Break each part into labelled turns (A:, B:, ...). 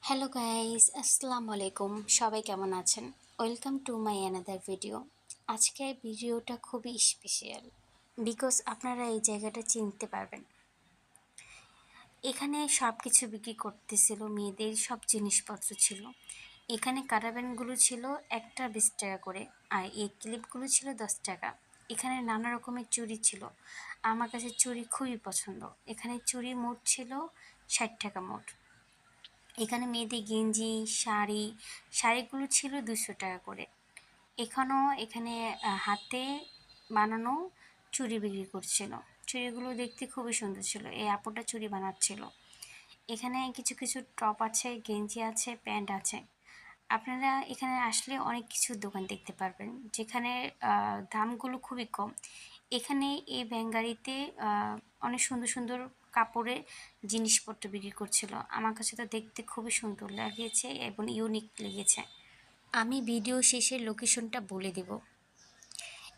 A: Hello guys, আসসালামু আলাইকুম। সবাই কেমন আছেন? Welcome to my another video. আজকের ভিডিওটা খুবই স্পেশাল বিকজ আপনারা এই জায়গাটা চিনতে পারবেন। এখানে সব কিছু বিক্রি করতেছিল, মেয়েদের সব জিনিসপত্র ছিল। এখানে কারাব্যান্ডগুলো ছিল একটা 20 টাকা করে, আর এই ক্লিপগুলো ছিল 10 টাকা। এখানে নানা রকমের চুড়ি ছিল। আমার কাছে চুড়ি খুবই পছন্দ। এখানে চুড়ি মোট ছিল 60 টাকা মোট। এখানে মেয়েদের গেঞ্জি, শাড়িগুলো ছিল 200 টাকা করে। এখানে হাতে বানানো চুড়ি বিক্রি করছিল। চুড়িগুলো দেখতে খুবই সুন্দর ছিল। এই আপুটা চুড়ি বানাচ্ছিল। এখানে কিছু কিছু টপ আছে, গেঞ্জি আছে, প্যান্ট আছে। আপনারা এখানে আসলে অনেক কিছু দোকান দেখতে পারবেন, যেখানে দামগুলো খুবই কম। এখানে এই ব্যাঙ্গারিতে অনেক সুন্দর সুন্দর কাপড়ের জিনিসপত্র বিক্রি করছিল। আমার কাছে তো দেখতে খুবই সুন্দর লাগিয়েছে এবং ইউনিক লেগেছে। আমি ভিডিও শেষে লোকেশনটা বলে দেব।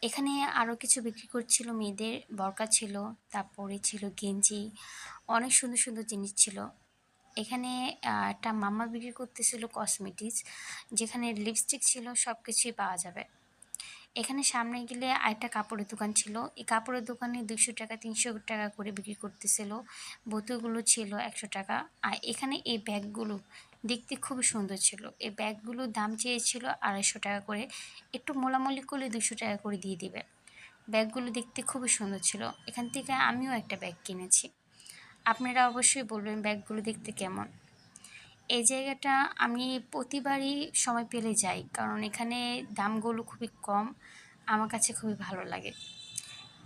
A: এখানে আরও কিছু বিক্রি করছিল, মেয়েদের বরকা ছিল, তারপরে ছিল গেঞ্জি, অনেক সুন্দর সুন্দর জিনিস ছিল। এখানে একটা মামা বিক্রি করতেছিল কসমেটিক্স, যেখানে লিপস্টিক ছিল, সব কিছুই পাওয়া যাবে। এখানে সামনে গেলে আরেকটা কাপড়ের দোকান ছিল। এই কাপড়ের দোকানে 200 টাকা 300 টাকা করে বিক্রি করতেছিল। বোতলগুলো ছিল 100 টাকা। আর এখানে এই ব্যাগগুলো দেখতে খুবই সুন্দর ছিল। এই ব্যাগগুলোর দাম চেয়েছিল 250 টাকা করে। একটু মোলামুলি করলে 200 টাকা করে দিয়ে দিবে। ব্যাগগুলো দেখতে খুবই সুন্দর ছিল। এখান থেকে আমিও একটা ব্যাগ কিনেছি। আপনারা অবশ্যই বলবেন ব্যাগগুলো দেখতে কেমন। এই জায়গাটা আমি প্রতিবারই সময় পেলে যাই, কারণ এখানে দামগুলো খুবই কম। আমার কাছে খুবই ভালো লাগে।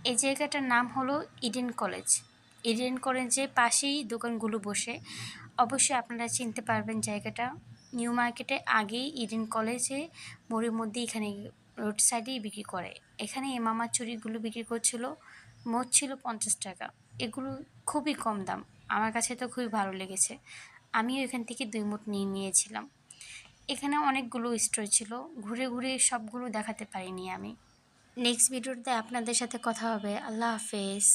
A: এই জায়গাটার নাম হলো ইডেন কলেজ। ইডেন কলেজের পাশেই দোকানগুলো বসে। অবশ্যই আপনারা চিনতে পারবেন জায়গাটা। নিউ মার্কেটে আগেই ইডেন কলেজে মোড়ের মধ্যে এখানে রোড সাইডেই বিক্রি করে। এখানে এই মামার চুড়িগুলো বিক্রি করছিল, মোট ছিল 50 টাকা। এগুলো খুবই কম দাম। আমার কাছে তো খুবই ভালো লেগেছে। আমিও এখান থেকে 2 মোট নিয়ে নিয়েছিলাম। এখানে অনেকগুলো স্টোর ছিল, ঘুরে ঘুরে সবগুলো দেখাতে পারিনি আমি। নেক্সট ভিডিওতে আপনাদের সাথে কথা হবে। আল্লাহ হাফেজ।